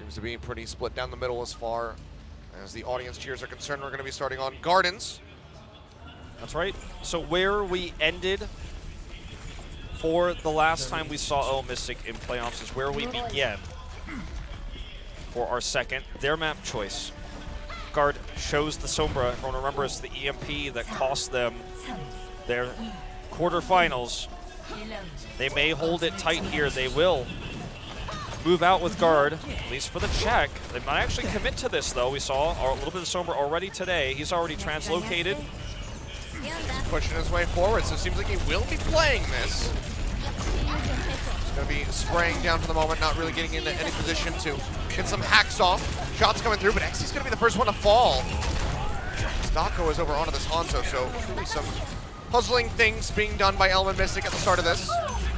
Seems to be pretty split down the middle as far as the audience cheers are concerned. We're going to be starting on Gardens. That's right. So where we ended for the last time we saw O Mystic in playoffs is where we begin for our second. Their map choice. Guard shows the Sombra. Everyone remember it's the EMP that cost them their quarterfinals. They may hold it tight here. They will move out with Guard, at least for the check. They might actually commit to this, though. We saw a little bit of Sombra already today. He's already translocated. Pushing his way forward, so it seems like he will be playing this. He's going to be spraying down for the moment, not really getting into any position to get some hacks off. Shots coming through, but Xy's going to be the first one to fall. Dako is over onto this Hanzo, so truly some puzzling things being done by Element Mystic at the start of this.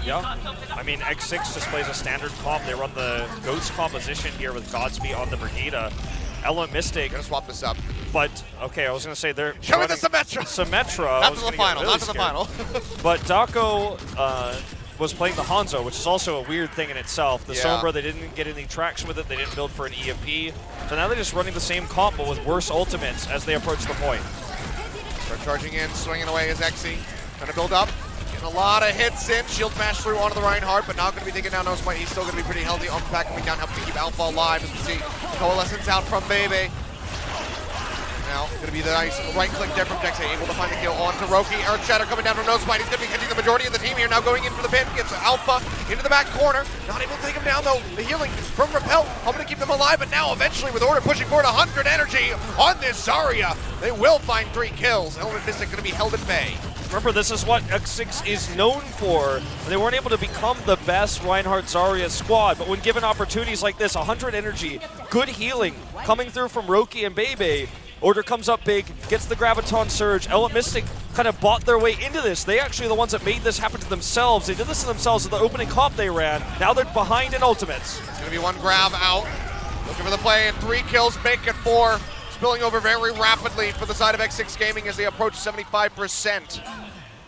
Yeah, I mean, X6 just plays a standard comp. They run the Ghost composition here with Godspeed on the Brigida. Element Mystic. Gonna swap this up. But, okay, I was gonna say they're Show me the Symmetra! Symmetra. Not to the final, not to the final. But Dako was playing the Hanzo, which is also a weird thing in itself. The Sombra, they didn't get any traction with it. They didn't build for an EMP. So now they're just running the same comp, but with worse ultimates as they approach the point. Start charging in, swinging away as Xy. Trying to build up. Getting a lot of hits in. Shield smash through onto the Reinhardt, but not going to be taking down No Smite. He's still going to be pretty healthy. On the back coming down, helping to keep Alpha alive as we see Coalescence out from Bebe. Now, going to be the nice right click there from Dexay, able to find the kill onto Roki. Earth Shatter coming down from No Smite. He's going to be hitting the majority of the team here. Now going in for the pin. Gets Alpha into the back corner. Not able to take him down though. The healing from Repel, hoping to keep them alive, but now eventually with Order pushing forward 100 energy on this Zarya. They will find 3 kills. Element Mystic going to be held at bay. Remember, this is what X6 is known for. They weren't able to become the best Reinhardt Zarya squad, but when given opportunities like this, 100 energy, good healing coming through from Roki and Bebe. Order comes up big, gets the Graviton Surge. Element Mystic kind of bought their way into this. They actually are the ones that made this happen to themselves. They did this to themselves with the opening comp they ran. Now they're behind in ultimates. It's going to be one grab out. Looking for the play and 3 kills, make it 4. Spilling over very rapidly for the side of X6-Gaming as they approach 75%.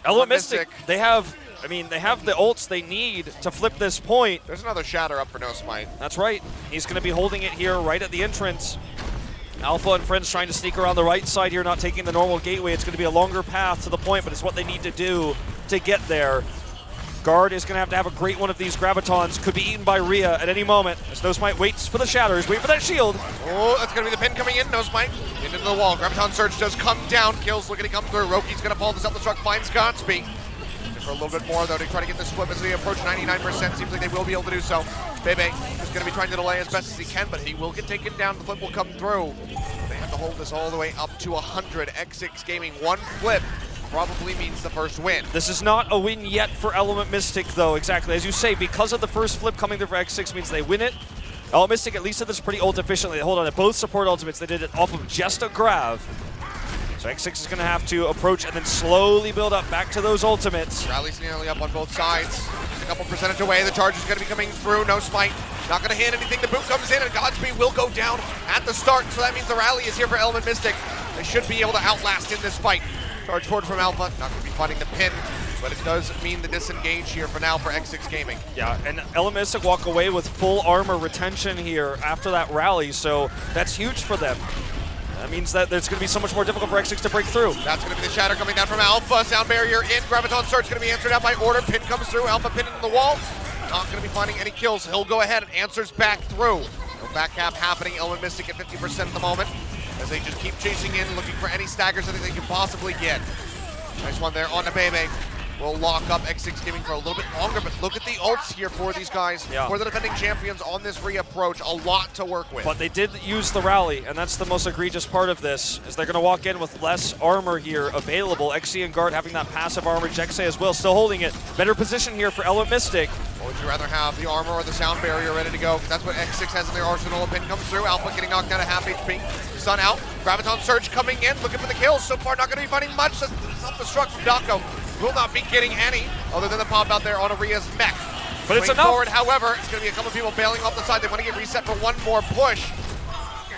Element Mystic, they have the ults they need to flip this point. There's another Shatter up for No Smite. That's right. He's going to be holding it here right at the entrance. Alpha and friends trying to sneak around the right side here, not taking the normal gateway. It's going to be a longer path to the point, but it's what they need to do to get there. Guard is going to have a great one of these Gravitons. Could be eaten by Rhea at any moment. As No Smite waits for the shatters, wait for that shield. Oh, that's going to be the pin coming in. No Smite into the wall. Graviton Surge does come down. Kills looking to come through. Roki's going to follow this up the truck. Finds Godspeed. For a little bit more, though, to try to get this flip as they approach 99%. Seems like they will be able to do so. Bebe is going to be trying to delay as best as he can, but he will get taken down. The flip will come through. They have to hold this all the way up to 100. X6-Gaming, one flip probably means the first win. This is not a win yet for Element Mystic, though, exactly. As you say, because of the first flip coming through for X6 means they win it. Element Mystic at least did this pretty ult efficiently. They hold on to both support ultimates. They did it off of just a grav. So X6 is going to have to approach and then slowly build up back to those ultimates. Rally's nearly up on both sides. Just a couple percentage away. The charge is going to be coming through. No Smite. Not going to hit anything. The boot comes in and Godspeed will go down at the start. So that means the rally is here for Element Mystic. They should be able to outlast in this fight. Charge forward from Alpha. Not going to be fighting the pin, but it does mean the disengage here for now for X6-Gaming. Yeah, and Element Mystic walk away with full armor retention here after that rally. So that's huge for them. That means that it's going to be so much more difficult for X6 to break through. That's going to be the Shatter coming down from Alpha. Sound barrier in. Graviton Surge going to be answered out by Order. Pin comes through. Alpha pin into the wall. Not going to be finding any kills. He'll go ahead and answers back through. No back cap happening. Element Mystic at 50% at the moment as they just keep chasing in, looking for any staggers that they can possibly get. Nice one there on the Bebe. Will lock up X6-Gaming for a little bit longer, but look at the ults here for these guys, for the defending champions on this reapproach. A lot to work with. But they did use the rally, and that's the most egregious part of this, is they're going to walk in with less armor here available. Xy and Guard having that passive armor, Jexay as well, still holding it. Better position here for Element Mystic. Or would you rather have the armor or the sound barrier ready to go? That's what X6 has in their arsenal. A pin comes through. Alpha getting knocked down at half HP. Sun out. Graviton Surge coming in, looking for the kills. So far, not going to be finding much. Self-destruct from Dako. Will not be getting any other than the pop out there on Aria's mech. But it's enough. Forward, however, it's going to be a couple of people bailing off the side. They want to get reset for one more push.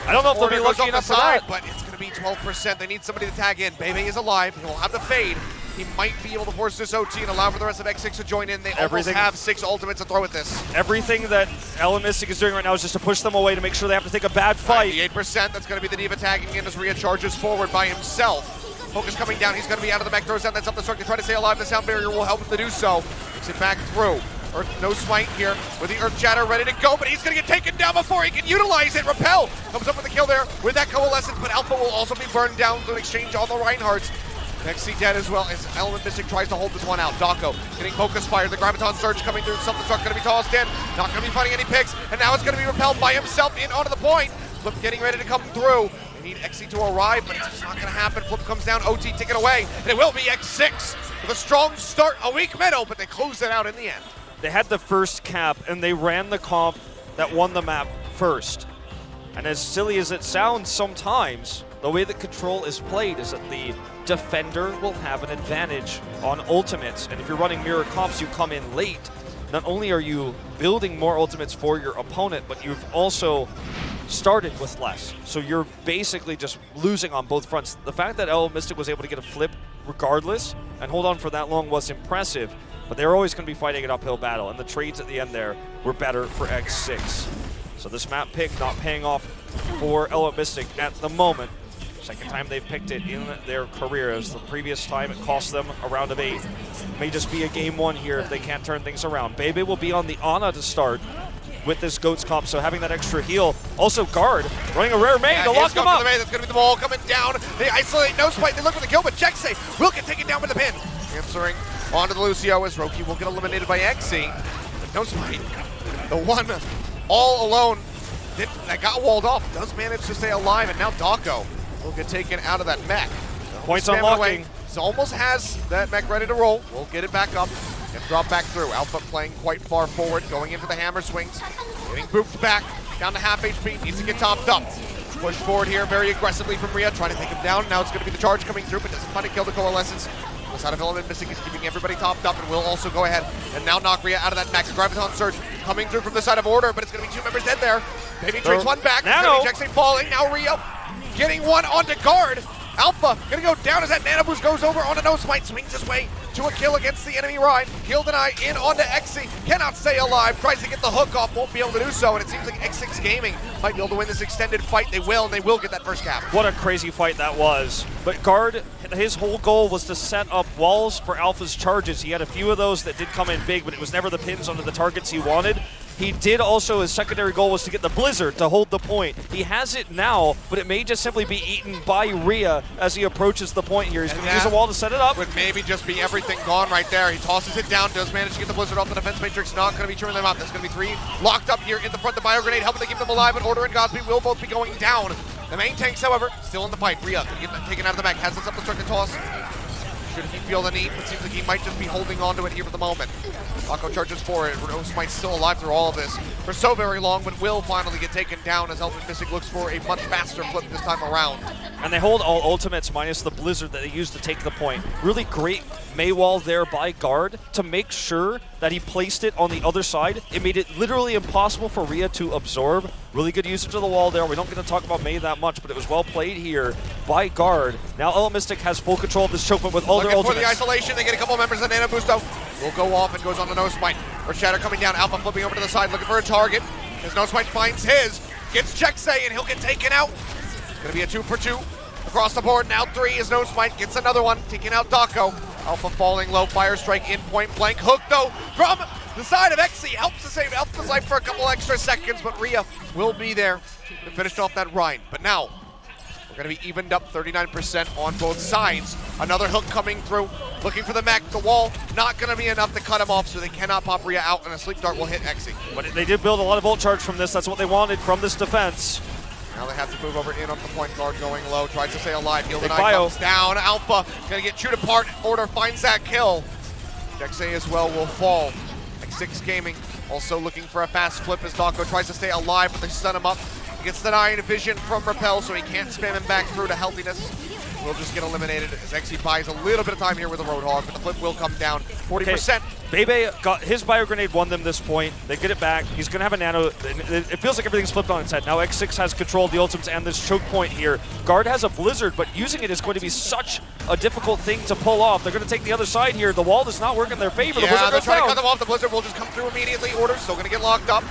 I don't know if they'll be lucky enough for that. But it's going to be 12%. They need somebody to tag in. Bebe is alive. He will have the fade. He might be able to force this OT and allow for the rest of X6 to join in. They almost have 6 ultimates to throw at this. Everything that LM Mystic is doing right now is just to push them away to make sure they have to take a bad fight. 98%, that's going to be the Diva tagging in as Rhea charges forward by himself. Focus coming down, he's going to be out of the mech, throws down that self-destruct to try to stay alive. The sound barrier will help him to do so. Makes it back through. Earth, no smite here with the Earth Shatter ready to go, but he's going to get taken down before he can utilize it. Repel comes up with the kill there with that Coalescence, but Alpha will also be burned down to exchange all the Reinhardts. XC dead as well as Element Mystic tries to hold this one out. Dako getting focus fired. The Graviton Surge coming through. Self-destruct going to be tossed in. Not going to be finding any picks, and now it's going to be repelled by himself in onto the point. Flip getting ready to come through. They need XC to arrive, but it's just not going to happen. Flip comes down, OT taken away, and it will be X6 with a strong start, a weak middle, but they close it out in the end. They had the first cap, and they ran the comp that won the map first. And as silly as it sounds sometimes, the way that Control is played is that the defender will have an advantage on ultimates. And if you're running mirror comps, you come in late. Not only are you building more ultimates for your opponent, but you've also started with less. So you're basically just losing on both fronts. The fact that LM Mystic was able to get a flip regardless and hold on for that long was impressive, but they're always going to be fighting an uphill battle, and the trades at the end there were better for X6. So this map pick not paying off for LM Mystic at the moment. Second time they've picked it in their career, as the previous time it cost them a round of 8. May just be a game 1 here if they can't turn things around. Bebe will be on the Ana to start with this GOATS comp, so having that extra heal. Also Guard running a rare main to lock him up. That's going to be the ball coming down. They isolate, no spite, they look for the kill, but Jexay will get taken down with the pin. Answering onto the Lucio as Roki will get eliminated by XC. No spite. The one all alone that got walled off does manage to stay alive, and now Dako will get taken out of that mech. Points unlocking. So almost has that mech ready to roll. We'll get it back up and drop back through. Alpha playing quite far forward, going in for the hammer swings. Getting booped back, down to half HP, needs to get topped up. Push forward here very aggressively from Rhea, trying to take him down. Now it's going to be the charge coming through, but doesn't find a kill to Coalescence. The side of Element Mystic is keeping everybody topped up, and will also go ahead and now knock Rhea out of that mech. The Graviton Surge coming through from the side of Order, but it's going to be 2 members dead there. Maybe trades one back. Jexay falling. Now Rhea getting one onto Guard. Alpha gonna go down as that Nano Boost goes over onto No Smite, swings his way to a kill against the enemy Rhine. Kill deny in onto XC, cannot stay alive, tries to get the hook off, won't be able to do so, and it seems like X6-Gaming might be able to win this extended fight. They will, and they will get that first cap. What a crazy fight that was. But Guard, his whole goal was to set up walls for Alpha's charges. He had a few of those that did come in big, but it was never the pins onto the targets he wanted. He did also, his secondary goal was to get the Blizzard to hold the point. He has it now, but it may just simply be eaten by Rhea as he approaches the point here. He's going to use a wall to set it up. Would maybe just be everything gone right there. He tosses it down, does manage to get the Blizzard off the defense matrix. Not going to be trimming them up. There's going to be 3 locked up here in the front. The Bio Grenade helping to keep them alive, but Order and Godspeed will both be going down. The main tanks, however, still in the fight. Rhea can get that taken out of the mech. Has this up the start to toss. Should he feel the need? It seems like he might just be holding on to it here for the moment. Dako charges forward. No Smite's still alive through all of this for so very long, but will finally get taken down as Element Mystic looks for a much faster flip this time around. And they hold all ultimates minus the Blizzard that they used to take the point. Really great Maywall there by Guard to make sure that he placed it on the other side. It made it literally impossible for Rhea to absorb. Really good usage of the wall there. We don't get to talk about May that much, but it was well played here by Guard. Now Element Mystic has full control of this choke point with all their ultimates. For the isolation, they get a couple members of Nano Boost though. Will go off and goes on to No Smite. Or Shatter coming down, Alpha flipping over to the side, looking for a target. As No Smite finds his, gets Jexay, and he'll get taken out. It's gonna be a 2 for 2 across the board. Now 3 is No Smite, gets another one, taking out Dako. Alpha falling low, Fire Strike in point blank. Hook though from the side of XC, helps to save Alpha's life for a couple extra seconds, but Rhea will be there to finish off that Rhine. But now, we're gonna be evened up 39% on both sides. Another hook coming through, looking for the mech, the wall, not gonna be enough to cut him off, so they cannot pop Rhea out, and a sleep dart will hit XC. But they did build a lot of ult charge from this. That's what they wanted from this defense. Now they have to move over in on the point guard going low, tries to stay alive, heal the knife comes down, Alpha gonna get chewed apart, Order finds that kill. Jexay as well will fall. X6-Gaming also looking for a fast flip as Dako tries to stay alive, but they stun him up. He gets denied vision from Repel, so he can't spam him back through to healthiness. Will just get eliminated as XC buys a little bit of time here with a Roadhog, but the flip will come down. 40%. Bebe got his bio grenade, won them this point. They get it back. He's going to have a nano. It feels like everything's flipped on its head. Now X6 has control of the ultimates and this choke point here. Guard has a blizzard, but using it is going to be such a difficult thing to pull off. They're going to take the other side here. The wall does not work in their favor. Yeah, they're trying to cut them off. The blizzard will just come through immediately. Order's still going to get locked up.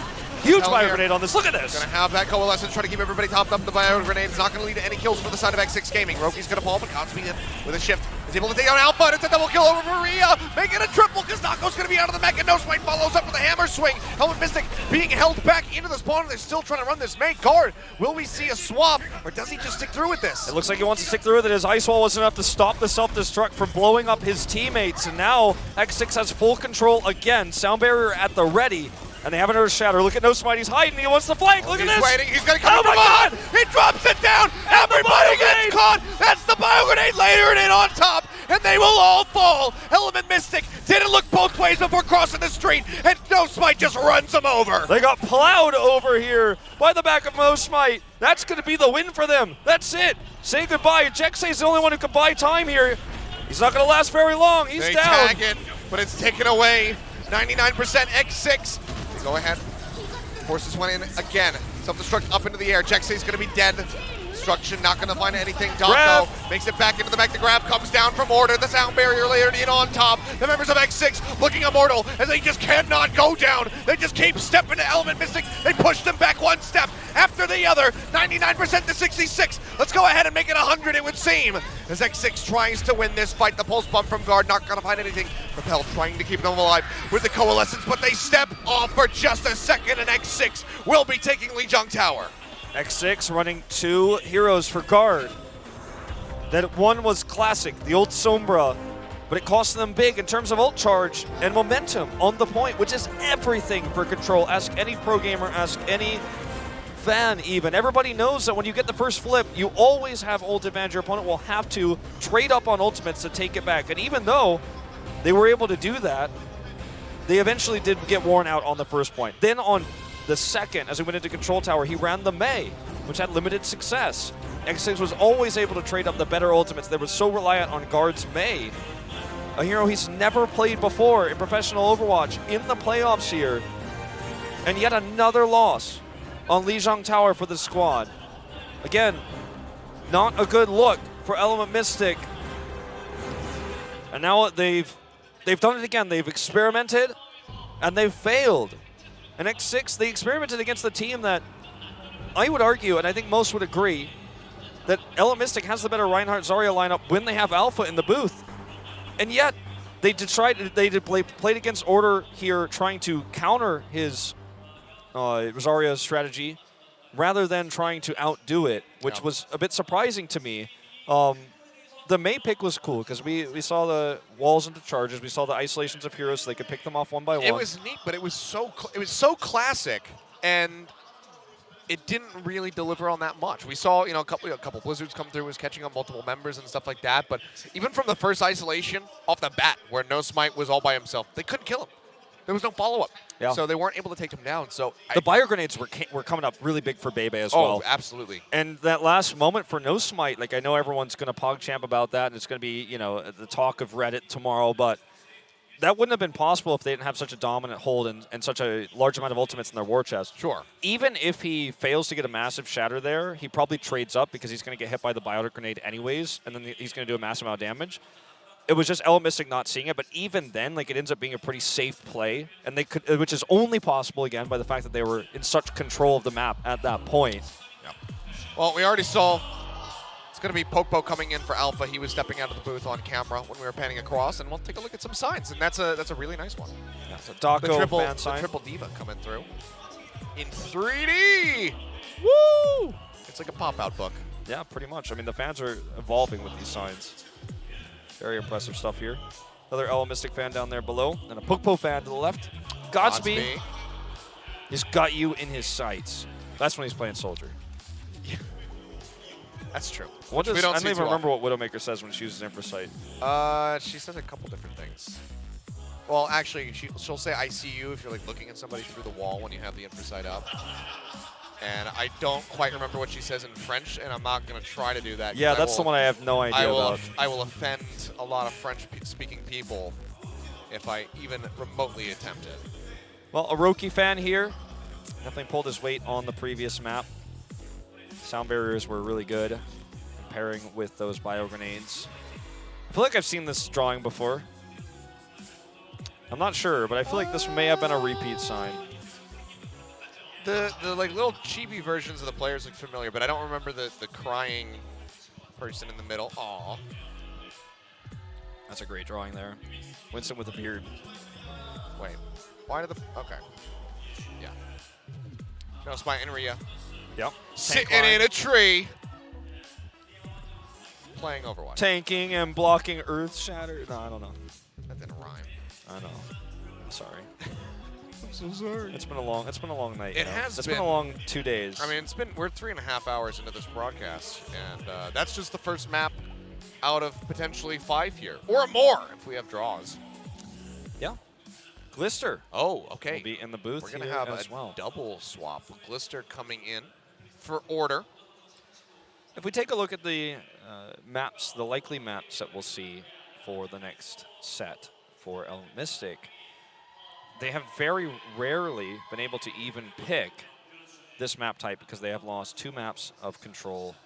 Huge bio grenade on this. Look at this. Going to have that coalescence, try to keep everybody topped up. The bio grenade is not going to lead to any kills for the side of X6-Gaming. Roki's going to fall, but Godspeed in with a shift. Is able to take down Alpha, and it's a double kill over Maria. Make it a triple, because Nako's going to be out of the mech, and Nosmite follows up with a hammer swing. Helmet Mystic being held back into the spawn, and they're still trying to run this main guard. Will we see a swap, or does he just stick through with this? It looks like he wants to stick through with it. His ice wall wasn't enough to stop the self-destruct from blowing up his teammates, and now X6 has full control again. Sound barrier at the ready. And they have another shatter. Look at Nosmite. He's hiding. He wants to flank. Look at this. He's waiting. He's going to come from God. behind. He drops it down. Everybody gets caught. That's the bio grenade layering it on top. And they will all fall. Element Mystic didn't look both ways before crossing the street. And Nosmite just runs him over. They got plowed over here by the back of Nosmite. That's going to be the win for them. That's it. Say goodbye. Jexay is the only one who can buy time here. He's not going to last very long. He's they down. Tag it, but it's taken away. 99% X6. Go ahead. Forces one in again. Self-destruct up into the air. Jexay's going to be dead. Destruction not going to find anything. Dako makes it back into the mech. The grab comes down from Order. The sound barrier layered in on top. The members of X6 looking immortal as they just cannot go down. They just keep stepping to Element Mystic. They push them back one step after the other. 99% to 66. Let's go ahead and make it 100, it would seem. As X6 tries to win this fight. The pulse bump from Guard not going to find anything. Propel trying to keep them alive with the coalescence, but they step off for just a second, and X6 will be taking Lijiang Tower. X6 running 2 heroes for Guard. That one was classic, the old Sombra, but it cost them big in terms of ult charge and momentum on the point, which is everything for Control. Ask any pro gamer, ask any fan even. Everybody knows that when you get the first flip, you always have ult advantage. Your opponent will have to trade up on ultimates to take it back. And even though they were able to do that, they eventually did get worn out on the first point. Then on the second, as he went into Control Tower, he ran the Mei, which had limited success. X6 was always able to trade up the better ultimates. They were so reliant on Guard's Mei, a hero he's never played before in professional Overwatch in the playoffs here. And yet another loss on Lijiang Tower for the squad. Again, not a good look for Element Mystic. And now they've done it again. They've experimented and they've failed. And X6, they experimented against the team that I would argue, and I think most would agree, that Element Mystic has the better Reinhardt Zarya lineup when they have Alpha in the booth. And yet, they played against Order here, trying to counter his Zarya's strategy, rather than trying to outdo it, which was a bit surprising to me. The Mei pick was cool because we saw the walls into charges, we saw the isolations of heroes so they could pick them off one by one. It was neat, but it was so classic, and it didn't really deliver on that much. We saw a couple blizzards come through, was catching on multiple members and stuff like that. But even from the first isolation off the bat, where Nosmite was all by himself, they couldn't kill him. There was no follow-up. Yeah. So they weren't able to take him down. So the bio grenades were coming up really big for Bebe as well. Oh, absolutely. And that last moment for Nosmite, like I know everyone's going to PogChamp about that, and it's going to be the talk of Reddit tomorrow, but that wouldn't have been possible if they didn't have such a dominant hold and such a large amount of ultimates in their war chest. Sure. Even if he fails to get a massive shatter there, he probably trades up because he's going to get hit by the bio grenade anyways, and then he's going to do a massive amount of damage. It was just Element Mystic not seeing it, but even then, like, it ends up being a pretty safe play, and they could, which is only possible again by the fact that they were in such control of the map at that point. Yeah. Well, we already saw it's going to be Popo coming in for Alpha. He was stepping out of the booth on camera when we were panning across, and we'll take a look at some signs, and that's a really nice one. Yeah, so Dako fan sign. The triple diva coming through in 3D. Woo! It's like a pop-out book. Yeah, pretty much. I mean, the fans are evolving with these signs. Very impressive stuff here. Another Element Mystic fan down there below, and a Popo fan to the left. Godspeed. He's got you in his sights. That's when he's playing Soldier. Yeah. That's true. I don't even remember what Widowmaker says when she uses Infrasight. She says a couple different things. Well, actually, she'll say "I see you" if you're like looking at somebody through the wall when you have the Infrasight up. And I don't quite remember what she says in French, and I'm not going to try to do that. Yeah, that's the one I have no idea about. I will offend a lot of French-speaking people if I even remotely attempt it. Well, a Roki fan here. Definitely pulled his weight on the previous map. Sound barriers were really good, pairing with those bio grenades. I feel like I've seen this drawing before. I'm not sure, but I feel like this may have been a repeat sign. The like little chibi versions of the players look familiar, but I don't remember the crying person in the middle. Aw. That's a great drawing there. Winston with a beard. Wait. Why did the... Okay. Yeah. No spy in Rhea. Yep. Sitting in a tree. Playing Overwatch. Tanking and blocking Earth Shatter. No, I don't know. That didn't rhyme. I know. I'm sorry. I'm so sorry. It's been a long night. It has It's been a long 2 days. I mean, we're 3.5 hours into this broadcast, and that's just the first map out of potentially 5 here, or more if we have draws. Yeah. Glister. Oh, okay. Will be in the booth. We're gonna here have as a well. double swap. Glister coming in for order. If we take a look at the maps, the likely maps that we'll see for the next set for Element Mystic, they have very rarely been able to even pick this map type because they have lost 2 maps of control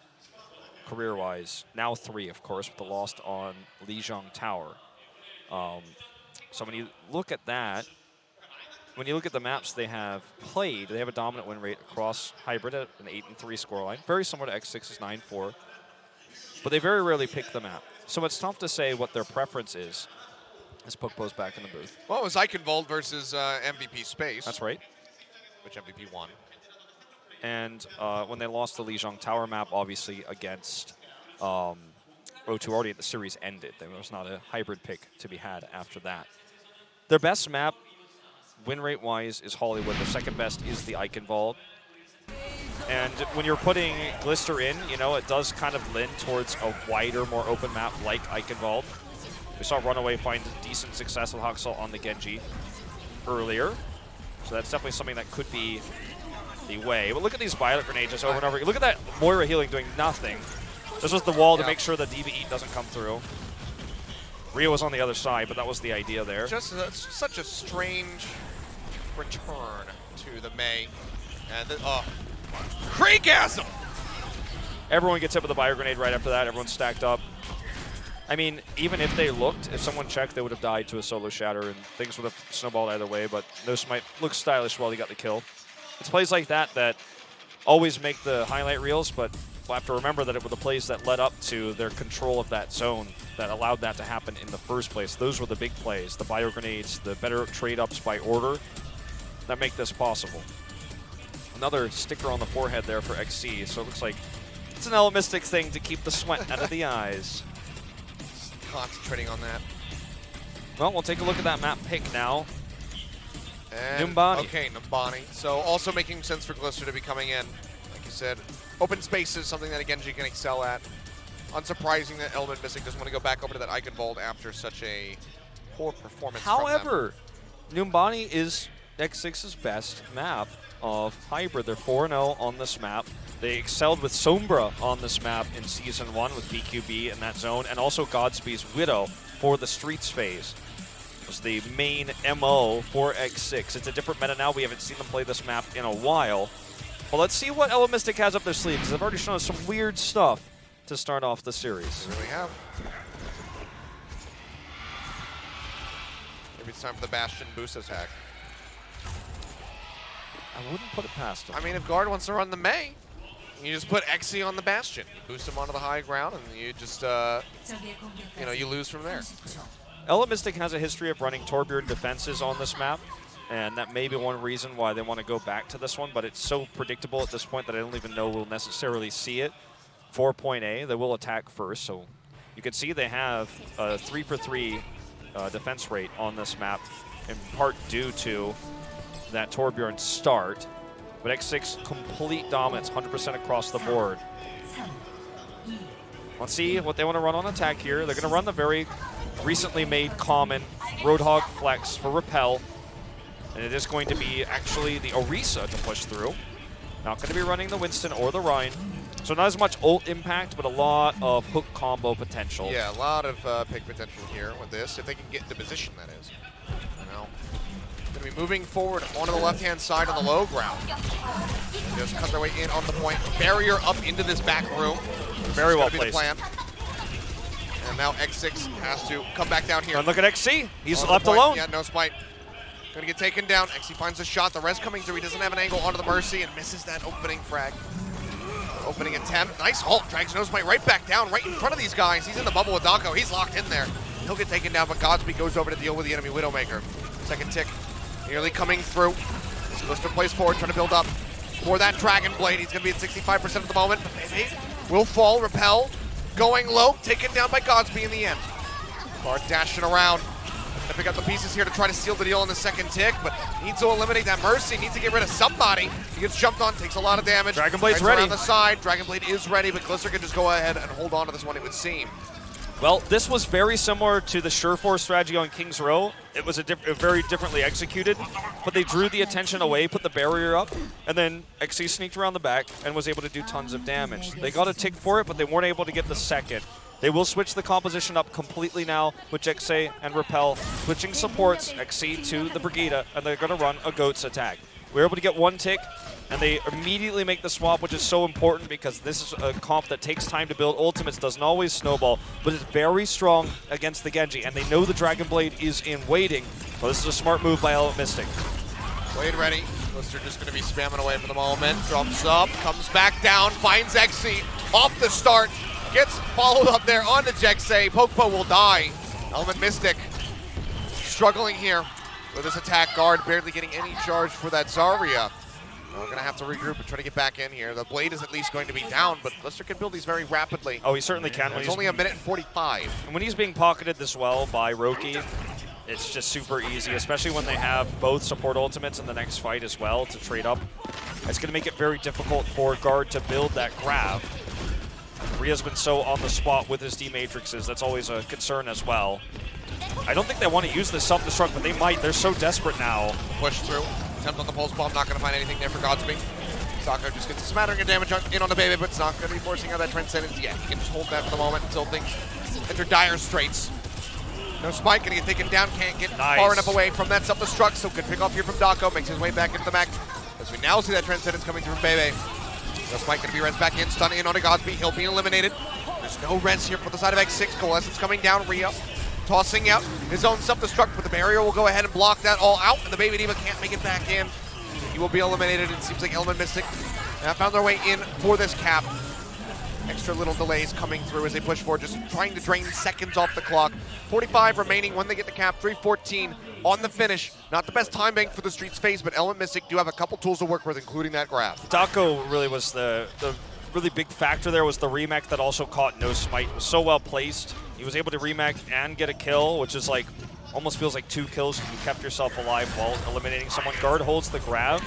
career-wise. Now 3, of course, with the lost on Lijiang Tower. So when you look at that, when you look at the maps they have played, they have a dominant win rate across hybrid at an 8-3 scoreline, very similar to X6's 9-4. But they very rarely pick the map. So it's tough to say what their preference is as Pokpo's back in the booth. Well, it was Eichenwald versus MVP Space. That's right. Which MVP won. And when they lost the Lijiang Tower map, obviously against O2 already at the series ended. There was not a hybrid pick to be had after that. Their best map, win rate-wise, is Hollywood. Their second best is the Eichenwald. And when you're putting Glister in, you know, it does kind of lend towards a wider, more open map like Eichenwald. We saw Runaway find decent success with Haxel on the Genji earlier. So that's definitely something that could be the way. But look at these Violet grenades just over and over. Look at that Moira healing doing nothing. This was the wall to make sure the DBE doesn't come through. Rio was on the other side, but that was the idea there. Just such a strange return to the Mei. And then, Creekasm! Everyone gets hit with a bio grenade right after that. Everyone's stacked up. I mean, even if they looked, if someone checked, they would have died to a solo shatter, and things would have snowballed either way, but No Smite looks stylish while he got the kill. It's plays like that that always make the highlight reels, but we'll have to remember that it were the plays that led up to their control of that zone that allowed that to happen in the first place. Those were the big plays, the bio grenades, the better trade-ups by order that make this possible. Another sticker on the forehead there for XC, so it looks like it's an Element Mystic thing to keep the sweat out of the eyes. Concentrating on that. Well, we'll take a look at that map pick now. And Numbani. Okay, Numbani. So also making sense for Glister to be coming in. Like you said, open space is something that Genji can excel at. Unsurprising that Element Mystic doesn't want to go back over to that Eichenwald after such a poor performance. However, Numbani is X6's best map of hybrid. They're 4-0 on this map. They excelled with Sombra on this map in Season 1 with BQB in that zone, and also Godspeed's Widow for the Streets phase. It was the main MO for X6. It's a different meta now. We haven't seen them play this map in a while. Well, let's see what Element Mystic has up their sleeve, because they've already shown us some weird stuff to start off the series. They really have. Maybe it's time for the Bastion boost attack. I wouldn't put it past them. I mean, if Guard wants to run the Mei, you just put XC on the Bastion. You boost him onto the high ground, and you just, you know, you lose from there. Element Mystic has a history of running Torbjorn defenses on this map, and that may be one reason why they want to go back to this one, but it's so predictable at this point that I don't even know we'll necessarily see it. 4.A, they will attack first, so you can see they have a 3-for-3 defense rate on this map, in part due to that Torbjorn start. But X6 complete dominance, 100% across the board. Let's see what they want to run on attack here. They're going to run the very recently made common Roadhog Flex for Repel. And it is going to be actually the Orisa to push through. Not going to be running the Winston or the Rhine. So not as much ult impact, but a lot of hook combo potential. Yeah, a lot of pick potential here with this, if they can get into position, that is. Now, going to be moving forward onto the left-hand side on the low ground. Just cut their way in on the point. Barrier up into this back room. Very well placed. placed. And now X6 has to come back down here. And look at XC. He's On left the point. alone. Yeah, no spite. Gonna get taken down. XC finds a shot. The res coming through. He doesn't have an angle onto the Mercy and misses that opening frag. Opening attempt. Nice ult. Drags Nosebite right back down, right in front of these guys. He's in the bubble with Dako. He's locked in there. He'll get taken down, but Godspeed goes over to deal with the enemy Widowmaker. Second tick nearly coming through. Glister plays forward, trying to build up for that Dragon Blade. He's gonna be at 65% at the moment, but maybe will fall, repel, going low, taken down by Godspeed in the end. Clark dashing around. Gonna pick up the pieces here to try to seal the deal in the second tick, but needs to eliminate that Mercy, needs to get rid of somebody. He gets jumped on, takes a lot of damage. Dragon Blade's Right ready. on the side, Dragon Blade is ready, but Glister can just go ahead and hold on to this one, it would seem. Well, this was very similar to the Sureforce strategy on King's Row. It was very differently executed, but they drew the attention away, put the barrier up, and then XC sneaked around the back and was able to do tons of damage. They got a tick for it, but they weren't able to get the second. They will switch the composition up completely now with XC and Repel, switching supports XC to the Brigida, and they're going to run a Goats attack. We were able to get one tick, and they immediately make the swap, which is so important because this is a comp that takes time to build. Ultimates doesn't always snowball, but it's very strong against the Genji, and they know the Dragon Blade is in waiting. So this is a smart move by Element Mystic. Blade ready. Glister just going to be spamming away for the moment. Jumps up, comes back down, finds XC off the start, gets followed up there onto Jexay. Pokepo will die. Element Mystic struggling here with this attack guard, barely getting any charge for that Zarya. We're going to have to regroup and try to get back in here. The Blade is at least going to be down, but Glister can build these very rapidly. Oh, he certainly can. It's only a minute and 45. And when he's being pocketed this well by Roki, it's just super easy, especially when they have both support ultimates in the next fight as well to trade up. It's going to make it very difficult for Guard to build that grab. Rhea's been so on the spot with his D-Matrixes, that's always a concern as well. I don't think they want to use this self-destruct, but they might. They're so desperate now. Push through. Attempt on the pulse bomb, not going to find anything there for Godspeed. Sako just gets a smattering of damage in on the baby, but it's not going to be forcing out that Transcendence yet. He can just hold that for the moment until things enter dire straits. No spike, going to get taken down, can't get far enough away from that self-destruct, so good pick off here from Dako, makes his way back into the mech. As we now see that Transcendence coming through from Bebe. No spike going to be res back in, stunning in onto Godspeed, he'll be eliminated. There's no res here for the side of X6, Coalescence coming down, Rhea. Tossing out his own self-destruct, but the barrier will go ahead and block that all out, and the Baby Diva can't make it back in. He will be eliminated. It seems like Element Mystic have found their way in for this cap. Extra little delays coming through as they push forward, just trying to drain seconds off the clock. 45 remaining when they get the cap, 3:14 on the finish. Not the best timing for the Streets phase, but Element Mystic do have a couple tools to work with, including that grab. Dako really was the really big factor there, was the remake that also caught No Smite. It was so well placed. He was able to remake and get a kill, which is like, almost feels like 2 kills if you kept yourself alive while eliminating someone. Guard holds the grab,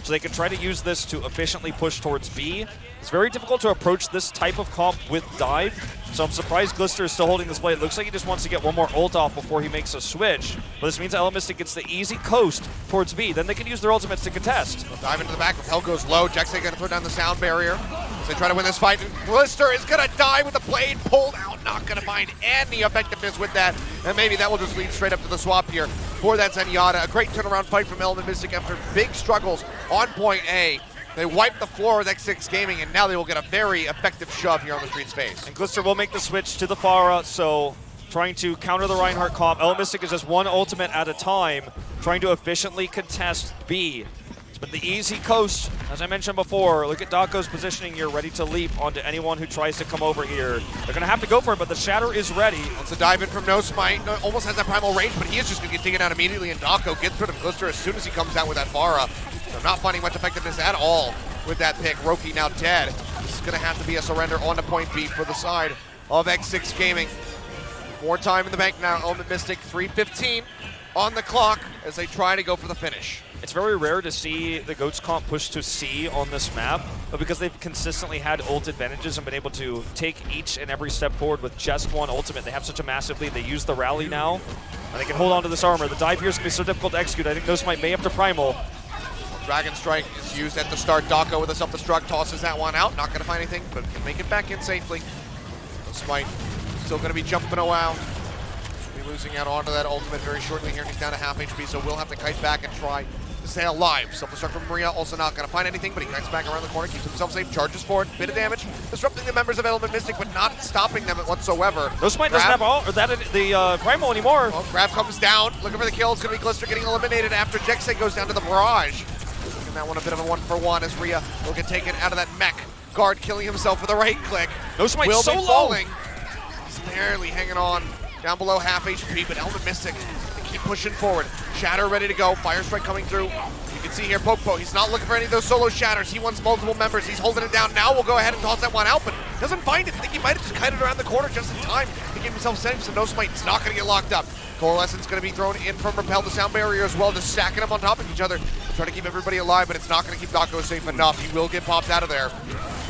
so they can try to use this to efficiently push towards B. It's very difficult to approach this type of comp with dive, so I'm surprised Glister is still holding this blade. It looks like he just wants to get one more ult off before he makes a switch, but this means Element Mystic gets the easy coast towards B. Then they can use their ultimates to contest. Dive into the back, Repel goes low. Jexay going to throw down the sound barrier as they try to win this fight. And Glister is going to die with the blade pulled out. Not going to find any effectiveness with that, and maybe that will just lead straight up to the swap here for that Zenyatta. A great turnaround fight from Element Mystic after big struggles on point A. They wiped the floor with X6-Gaming, and now they will get a very effective shove here on the Streets phase. And Glister will make the switch to the Pharah, so trying to counter the Reinhardt comp. Element Mystic is just one ultimate at a time, trying to efficiently contest B. It's been the easy coast, as I mentioned before. Look at Dako's positioning here, ready to leap onto anyone who tries to come over here. They're going to have to go for it, but the Shatter is ready. Wants to dive in from No Smite. Almost has that primal range, but he is just going to get taken out immediately, and Dako gets rid of Glister as soon as he comes out with that Pharah. They're not finding much effectiveness at all with that pick. Roki now dead. This is going to have to be a surrender on to point B for the side of X6-Gaming. More time in the bank now. Element Mystic, 3:15 on the clock as they try to go for the finish. It's very rare to see the Goats comp push to C on this map, but because they've consistently had ult advantages and been able to take each and every step forward with just one ultimate, they have such a massive lead. They use the rally now, and they can hold on to this armor. The dive here is going to be so difficult to execute. I think No Smite may have to primal. Dragon Strike is used at the start. Dako with a self-destruct tosses that one out. Not going to find anything, but can make it back in safely. Smite still going to be jumping around. Be losing out onto that ultimate very shortly here. He's down to half HP, so we'll have to kite back and try to stay alive. Self-destruct from Maria, also not going to find anything, but he kites back around the corner, keeps himself safe, charges for it, bit of damage, disrupting the members of Element Mystic, but not stopping them whatsoever. No Smite doesn't have all, or the Primal anymore. Well, Grab comes down, looking for the kill. It's going to be Glister getting eliminated after Jexay goes down to the barrage. Making that one a bit of a 1-for-1 as Rhea will get taken out of that mech. Guard killing himself with a right click. No Smite will so be low. falling. He's barely hanging on. Down below half HP, but Element Mystic, they keep pushing forward. Shatter ready to go. Fire Strike coming through. You can see here Popo, he's not looking for any of those solo shatters. He wants multiple members. He's holding it down now. We'll go ahead and toss that one out, but doesn't find it. I think he might have just kited around the corner just in time to give himself safe, so no Smite. It's not going to get locked up. Coalescence going to be thrown in from Repel, the sound barrier as well, just stacking them on top of each other. Trying to keep everybody alive, but it's not going to keep Dako safe enough. He will get popped out of there.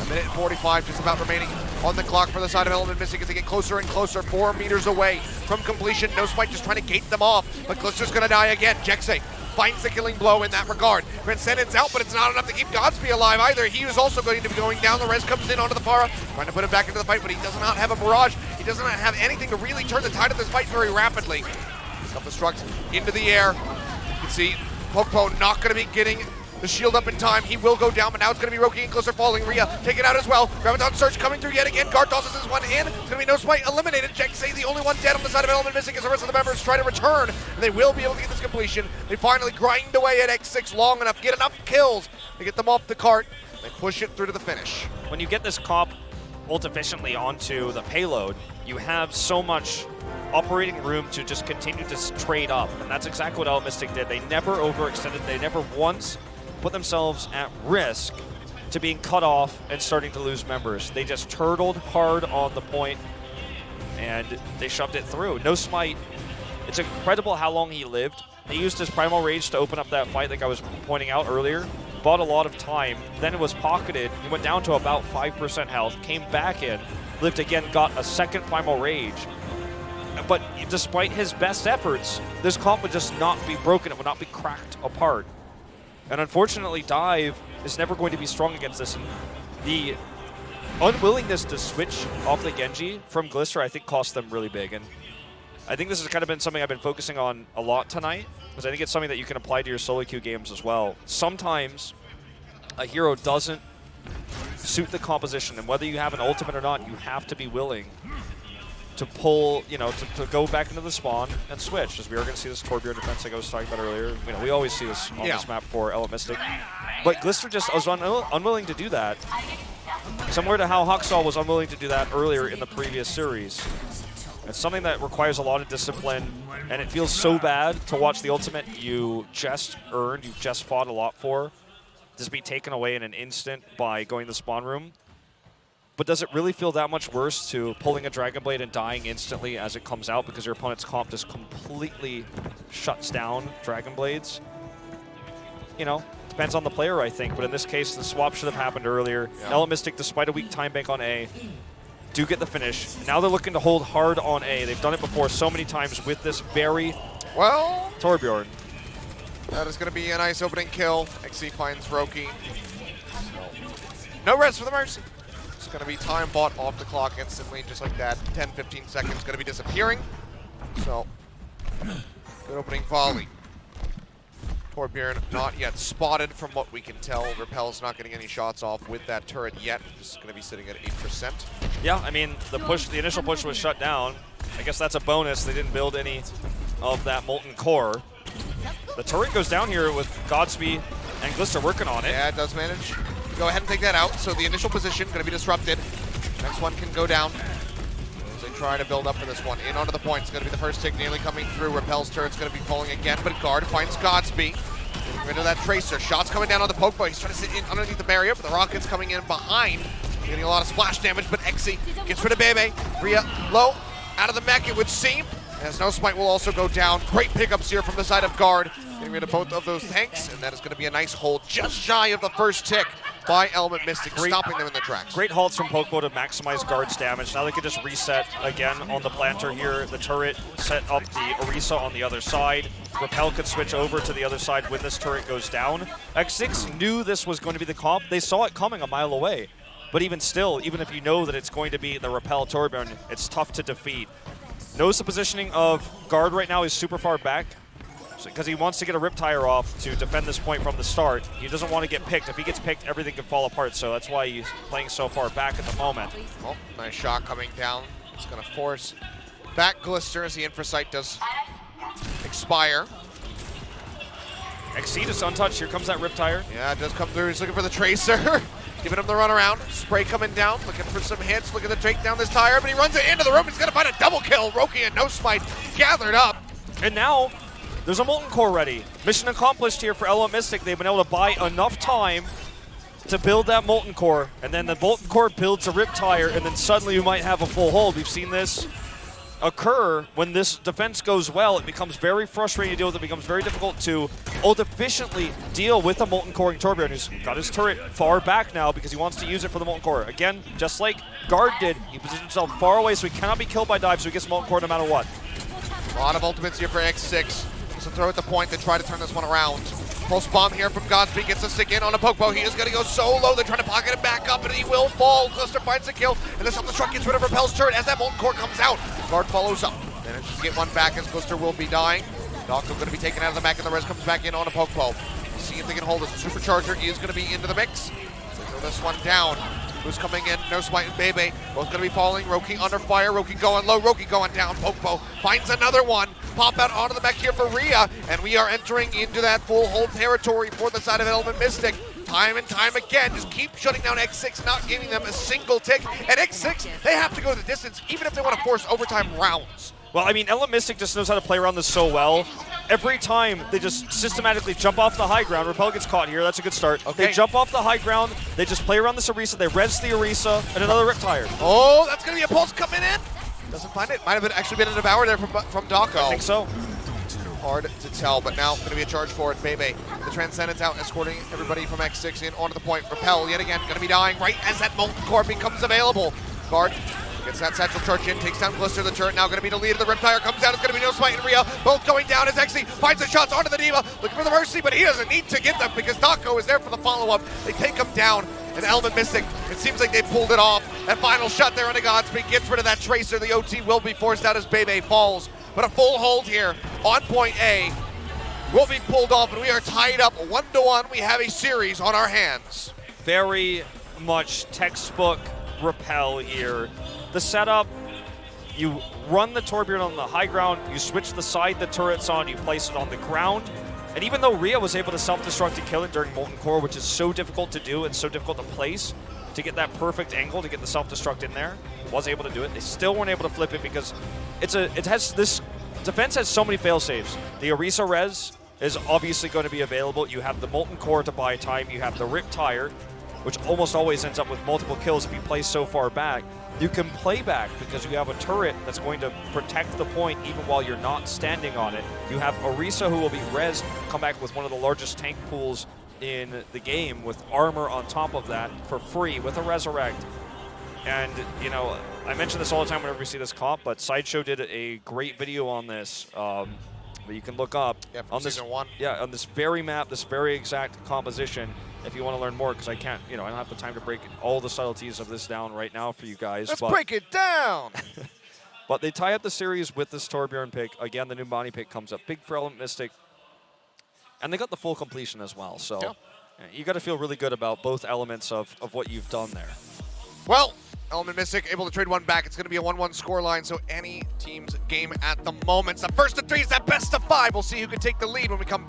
1:45 just about remaining on the clock for the side of Element Mystic as they get closer and closer, 4 meters away from completion. No Smite just trying to gate them off, but Glister's going to die again. Jexay finds the killing blow in that regard. Transcendence out, but it's not enough to keep Godspeed alive either. He is also going to be going down. The res comes in onto the Pharah, trying to put him back into the fight, but he does not have a barrage. He does not have anything to really turn the tide of this fight very rapidly. Self-destruct into the air. You can see Popo not going to be getting the shield up in time. He will go down, but now it's going to be Roki and Glister falling. Rhea taken out as well. Graviton Surge coming through yet again. Guard tosses this one in. It's going to be no Smite eliminated. Jexay the only one dead on the side of Element Mystic as the rest of the members try to return. And they will be able to get this completion. They finally grind away at X6 long enough, get enough kills to get them off the cart. They push it through to the finish. When you get this comp ult efficiently onto the payload, you have so much operating room to just continue to trade up. And that's exactly what Element Mystic did. They never overextended. They never once put themselves at risk to being cut off and starting to lose members. They just turtled hard on the point and they shoved it through. No Smite. It's incredible how long he lived. He used his Primal Rage to open up that fight like I was pointing out earlier. Bought a lot of time. Then it was pocketed. He went down to about 5% health, came back in, lived again, got a second Primal Rage. But despite his best efforts, this comp would just not be broken. It would not be cracked apart. And unfortunately, Dive is never going to be strong against this. And the unwillingness to switch off the Genji from Glister, I think, cost them really big. And I think this has kind of been something I've been focusing on a lot tonight, because I think it's something that you can apply to your solo queue games as well. Sometimes a hero doesn't suit the composition, and whether you have an ultimate or not, you have to be willing to pull, you know, to go back into the spawn and switch. As we are going to see this Torbjorn defense like I was talking about earlier. You know, we always see this on this map for Element Mystic. But Glister just was unwilling to do that. Similar to how Huxall was unwilling to do that earlier in the previous series. It's something that requires a lot of discipline, and it feels so bad to watch the ultimate you just earned, you just fought a lot for, just be taken away in an instant by going to the spawn room. But does it really feel that much worse to pulling a Dragon Blade and dying instantly as it comes out because your opponent's comp just completely shuts down Dragon Blades? You know, depends on the player, I think. But in this case, the swap should have happened earlier. Yeah. Element Mystic, despite a weak time bank on A, do get the finish. Now they're looking to hold hard on A. They've done it before so many times with this very Torbjorn. That is going to be a nice opening kill. XC finds Roki. No rest for the Mercy. It's going to be time bought off the clock instantly, just like that. 10-15 seconds going to be disappearing. So, good opening volley. Torbjorn not yet spotted from what we can tell. Repel's not getting any shots off with that turret yet. Just going to be sitting at 8%. Yeah, I mean, the initial push was shut down. I guess that's a bonus. They didn't build any of that molten core. The turret goes down here with Godspeed and Glister working on it. Yeah, it does manage. Go ahead and take that out. So the initial position going to be disrupted. Next one can go down. As they try to build up for this one. In onto the point. It's going to be the first tick nearly coming through. Repel's turret's going to be falling again, but Guard finds Godspeed. Getting rid of that Tracer. Shots coming down on the poke boy. He's trying to sit in underneath the barrier, but the rocket's coming in behind. Getting a lot of splash damage, but Xe gets rid of Bebe. Rhea low out of the mech, it would seem. As No Smite will also go down. Great pickups here from the side of Guard. Getting rid of both of those tanks, and that is going to be a nice hold just shy of the first tick by Element Mystic, stopping them in their tracks. Great halts from Pokeball to maximize guards damage. Now they can just reset again on the planter here. The turret set up the Orisa on the other side. Repel could switch over to the other side when this turret goes down. X6 knew this was going to be the comp. They saw it coming a mile away. But even still, even if you know that it's going to be the Repel Torbjorn, it's tough to defeat. Knows the positioning of guard right now is super far back because he wants to get a Riptire off to defend this point from the start. He doesn't want to get picked. If he gets picked, everything can fall apart, so that's why he's playing so far back at the moment. Oh, nice shot coming down. It's going to force back Glister as the Infrasight does expire. Exceed is untouched. Here comes that Riptire. Yeah, it does come through. He's looking for the Tracer. Giving him the run around. Spray coming down, looking for some hits. Looking to take down this tire, but he runs it into the room. He's going to find a double kill. Roki and No Smite gathered up. And now, there's a Molten Core ready. Mission accomplished here for Element Mystic. They've been able to buy enough time to build that Molten Core. And then the Molten Core builds a Riptire, and then suddenly you might have a full hold. We've seen this occur when this defense goes well. It becomes very frustrating to deal with. It becomes very difficult to ult efficiently deal with a Molten Coring Torbjorn, who's got his turret far back now because he wants to use it for the Molten Core. Again, just like Guard did, he positions himself far away so he cannot be killed by dive, so he gets Molten Core no matter what. A lot of ultimates here for X6. So throw at the point to try to turn this one around. Pulse Bomb here from Godspeed gets a stick in on a Pokeball. He is going to go solo. They're trying to pocket him back up, and he will fall. Glister finds the kill, and the self-destruct gets rid of Repel's turret as that Molten Core comes out. Guard follows up. Manages to get one back as Glister will be dying. Doggo going to be taken out of the back, and the res comes back in on a Pokeball. See if they can hold this. The Supercharger is going to be into the mix. So throw this one down. Who's coming in? No Smite and Bebe. Both going to be falling. Roki under fire. Roki going low. Roki going down. Pokeball finds another one. Pop out onto the back here for Rhea. And we are entering into that full hold territory for the side of Element Mystic. Time and time again, just keep shutting down X6, not giving them a single tick. And X6, they have to go the distance, even if they want to force overtime rounds. Well, I mean, Element Mystic just knows how to play around this so well. Every time they just systematically jump off the high ground. Repel gets caught here. That's a good start. Okay. They jump off the high ground. They just play around this Orisa. They res the Orisa and another Riptire. Oh, that's going to be a pulse coming in. Doesn't find it. Might have actually been a Devour there from Doggo. I think so. Hard to tell, but now going to be a charge for it. Bebe, the Transcendence out, escorting everybody from X6 in onto the point. Repel, yet again, going to be dying right as that Molten Core becomes available. Guard gets that satchel charge in, takes down Glister. The turret now going to be the lead of the Riptire. Comes out, it's going to be No Smite and Rhea. Both going down as Xe finds the shots onto the Diva. Looking for the Mercy, but he doesn't need to get them because Doggo is there for the follow-up. They take him down, and Element Mystic, it seems like they pulled it off. That final shot there into Godspeed gets rid of that Tracer. The OT will be forced out as Bebe falls. But a full hold here on point A will be pulled off, and we are tied up 1-1. We have a series on our hands. Very much textbook Repel here. The setup, you run the Torbjorn on the high ground, you switch the side the turret's on, you place it on the ground. And even though Rhea was able to self-destruct and kill it during Molten Core, which is so difficult to do and so difficult to place, to get that perfect angle to get the self-destruct in there, was able to do it. They still weren't able to flip it because it has this defense has so many fail-safes. The Orisa res is obviously going to be available. You have the Molten Core to buy time. You have the Riptire, which almost always ends up with multiple kills if you play so far back. You can play back because you have a turret that's going to protect the point even while you're not standing on it. You have Orisa who will be res, come back with one of the largest tank pools in the game with armor on top of that for free with a Resurrect. And, you know, I mention this all the time whenever we see this comp, but Sideshow did a great video on this that you can look up. Yeah, on this, season 1. Yeah, on this very map, this very exact composition, if you want to learn more, because I can't, you know, I don't have the time to break all the subtleties of this down right now for you guys. Let's break it down! But they tie up the series with this Torbjorn pick. Again, the new Bonnie pick comes up big for Element Mystic. And they got the full completion as well, so yeah. You got to feel really good about both elements of what you've done there. Well, Element Mystic able to trade one back. It's going to be a 1-1 scoreline, so any team's game at the moment. It's the first of 3, it's that best of 5. We'll see who can take the lead when we come back.